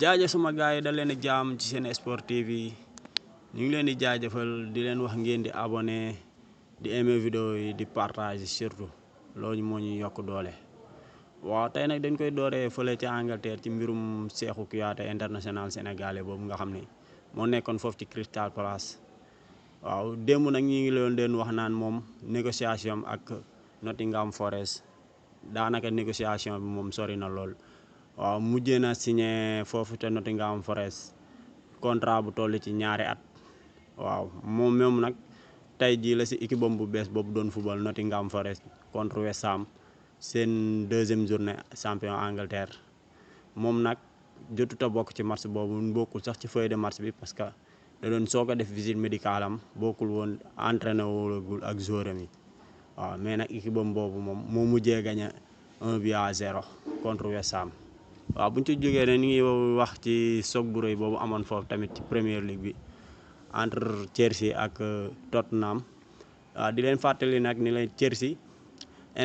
jaajëf suma gars yi da leen jaam ci seen sport TV ñu ngi leen di jaajëfal di leen wax ngeen di abonné di aimer vidéo yi di partager surtout loolu moo ñu yokk doole. waaw tey nag dañ koy dooree fële ci Angleterre ci mbirum Cheikhou Kouyaté international sénégalais boobu nga xam ne moo nekkoon foofu ci Crystal Palace. waaw démb nag ñi ngi leen wax naan moom négociation ak Nottingham Forest daanaka négociation bi moom sori na lool. waaw mujjee na signé foofu te Nottingham Forest contrat bu toll ci 2 at. waaw moom nag tey jii la si équipe bu bees boobu doon football Nottingham Forest contre West Ham seen 2e journée champion Angleterre. moom nag jotut a bokk ci match boobu bokkul sax ci feuille de match bi parce que da doon soog a def visite médicale am bokkul woon entraîné wulagul ak joueur am yi. waaw mais nag équipe boobu moom moo mujjee gagné 1-0 contre West Ham. waaw bu ñu ci jógee ne ñu ngi wax ci choc bu rëy boobu amoon foofu tamit ci Premier League bi entre Chelsea ak Tottenham. waaw di leen fàttali nag ni leen Chelsea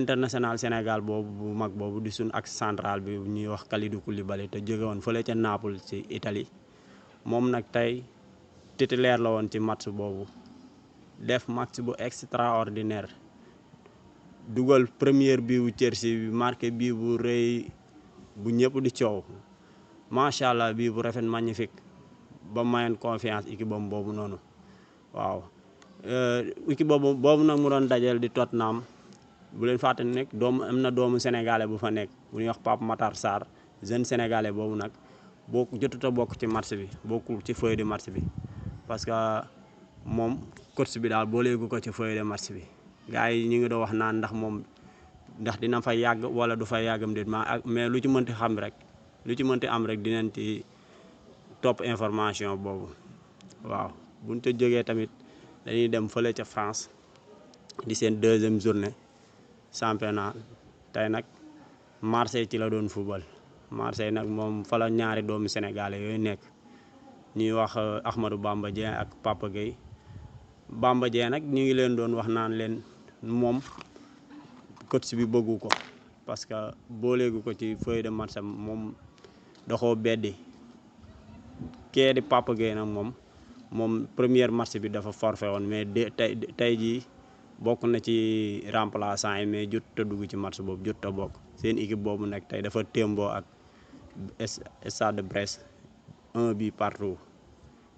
international Sénégal boobu bu mag boobu di suñ axe central bi ñuy wax Kalidou Koulibaly te jóge woon fële ca Naples ci Italie moom nag tey titulaire la woon ci match boobu def match bu extraordinaire dugal première bii bu Chelsea bi marqué bii bu rëy bu ñëpp di coow macha allah bii bu rafet magnifique ba mayoon confiance équipe boobu noonu. waaw équipe boobu nag mu doon dajal di Tottenham bu leen fàtte ne nag am na doomu sénégalais bu fa nekk bu ñuy wax Pape Matar Sarr jeune sénégalais boobu nag jotut a bokk ci match bi bokkul ci feuille de match bi parce que moom coach bi daal booleegu ko ci feuille de match bi. gars yi ñu ngi doon wax naan ndax dina fa yàgg wala du fa yàggam déet mais lu ci mënti am rek dinañ ci topp information boobu. waaw buñ ca jógee tamit dañuy dem fële ca France di seen 2e journée championnat tey nag Marseille ci la doon football. Marseille nag moom fa la ñaari doomu sénégalais yooyu nekk ñuy wax Ahmadou Bamba Dieng ak Papa Gueye. Bamba Dieng nag ñu ngi leen doon wax naan leen moom coach bi bëggu ko parce que booleegu ko ci feuille de match am moom doxoo beddi. kee di Papa Gueye nag moom première match bi dafa forfait woon mais tey jii bokk na ci remplaçant yi mais jot a dugg ci match boobu jot a bokk. seen équipe boobu nag tey dafa témboo ak Stade de Brest 1-1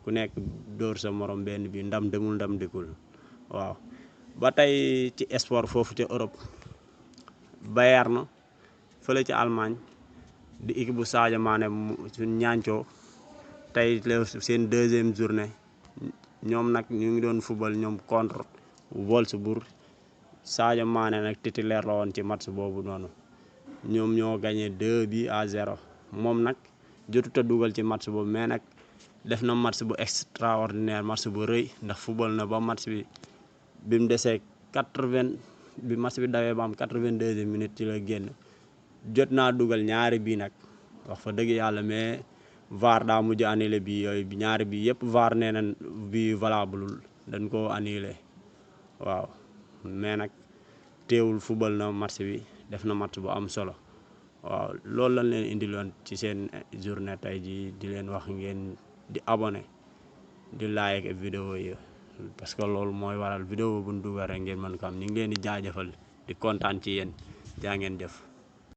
ku nekk dóor sa morom benn bi ndam demul ndam dikkul. waaw ba tey ci sport foofu ci Europe Bayern fële ci Allemagne di équipe bu Sadio Mané suñ ñaancoo tey seen 2e journée ñoom nag ñu ngi doon football ñoom contre Wolfsburg. Sadio Mané nag titulaire la woon ci match boobu noonu ñoom ñoo gagné 2-0 moom nag jotut a dugal ci match boobu mais nag def na match bu extraordinaire match bu rëy ndax football na ba match bi mu desee 80 bi match bi dawee ba am 82e minute ci la génn jot naa dugal ñaari bii nag wax fa dëgg yàlla mais VAR daa mujj annulé bii yooyu ñaari bii yëpp VAR nee na bii valable dañ koo annulé. waaw mais nag teewul football na match bi def na match bu am solo. waaw loolu lañ leen indiloon ci seen journée tey ji di leen wax ngeen di abonné di like vidéo yi parce que loolu mooy waral vidéo bu ñu dugal rek ngeen mën ko am ñu ngi leen di jaajëfal di kontaan ci yéen jaa ngeen jëf.